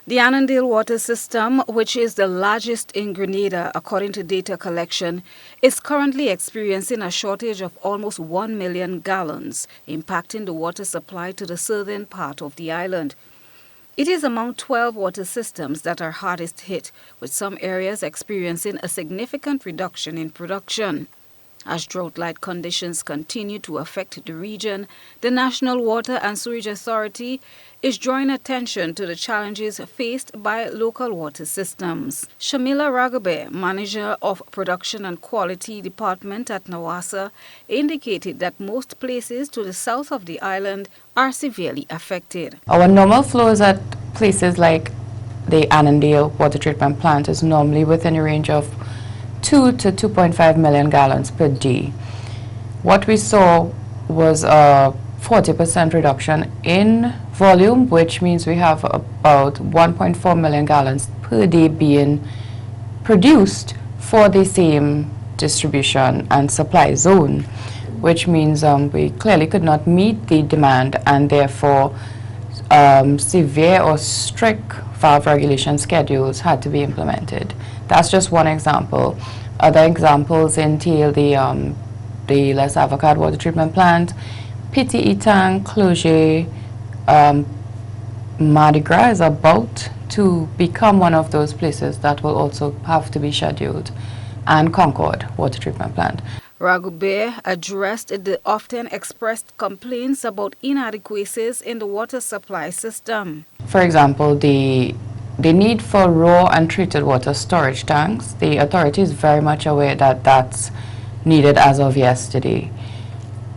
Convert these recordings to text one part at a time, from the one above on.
The Annandale water system, which is the largest in Grenada according to data collection, is currently experiencing a shortage of almost 1 million gallons, impacting the water supply to the southern part of the island. It is among 12 water systems that are hardest hit, with some areas experiencing a significant reduction in production. As drought-like conditions continue to affect the region, the National Water and Sewerage Authority is drawing attention to the challenges faced by local water systems. Shamila Ragabe, manager of Production and Quality Department at NAWASA, indicated that most places to the south of the island are severely affected. Our normal flows at places like the Annandale water treatment plant is normally within a range of 2 to 2.5 million gallons per day. What we saw was a 40% reduction in volume, which means we have about 1.4 million gallons per day being produced for the same distribution and supply zone, which means we clearly could not meet the demand, and therefore severe or strict valve regulation schedules had to be implemented. That's just one example. Other examples entail the Les Avocats water treatment plant, Petit Etang, Cloget, Mardi Gras is about to become one of those places that will also have to be scheduled, and Concord water treatment plant. Ragube addressed the often expressed complaints about inadequacies in the water supply system. For example, the need for raw and treated water storage tanks. The authority is very much aware that that's needed as of yesterday,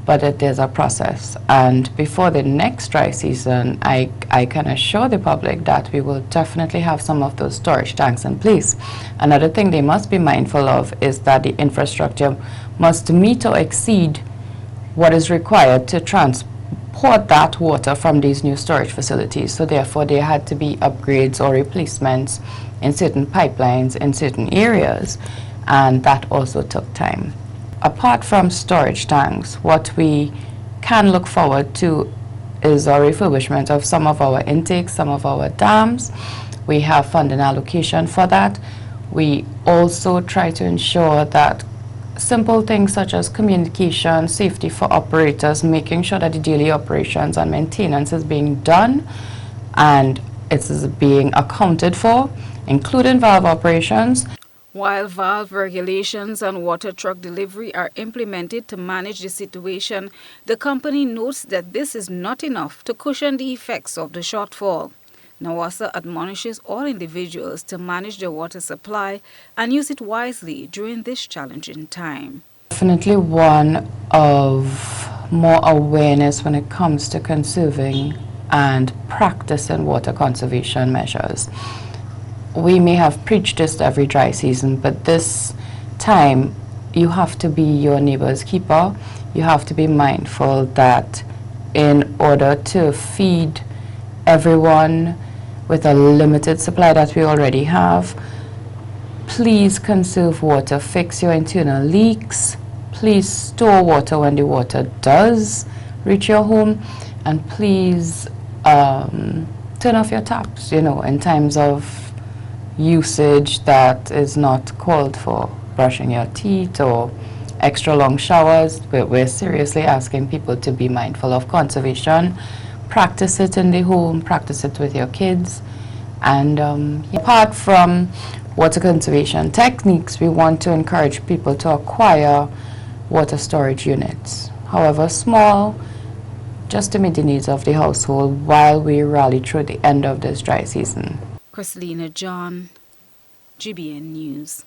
but there's a process. And before the next dry season, I can assure the public that we will definitely have some of those storage tanks in place. Another thing they must be mindful of is that the infrastructure must meet or exceed what is required to transport that water from these new storage facilities. So therefore there had to be upgrades or replacements in certain pipelines in certain areas, and that also took time. Apart from storage tanks, what we can look forward to is a refurbishment of some of our intakes, some of our dams. We have funding allocation for that. We also try to ensure that simple things such as communication, safety for operators, making sure that the daily operations and maintenance is being done and it is being accounted for, including valve operations. While valve regulations and water truck delivery are implemented to manage the situation, the company notes that this is not enough to cushion the effects of the shortfall. NAWASA admonishes all individuals to manage their water supply and use it wisely during this challenging time. Definitely one of more awareness when it comes to conserving and practicing water conservation measures. We may have preached this every dry season, but this time you have to be your neighbor's keeper. You have to be mindful that in order to feed everyone with a limited supply that we already have, please conserve water, fix your internal leaks, please store water when the water does reach your home, and please turn off your taps, in times of usage that is not called for, brushing your teeth or extra long showers. We're seriously asking people to be mindful of conservation. Practice it in the home, practice it with your kids. And apart from water conservation techniques, we want to encourage people to acquire water storage units, however small, just to meet the needs of the household while we rally through the end of this dry season. Christina John, GBN News.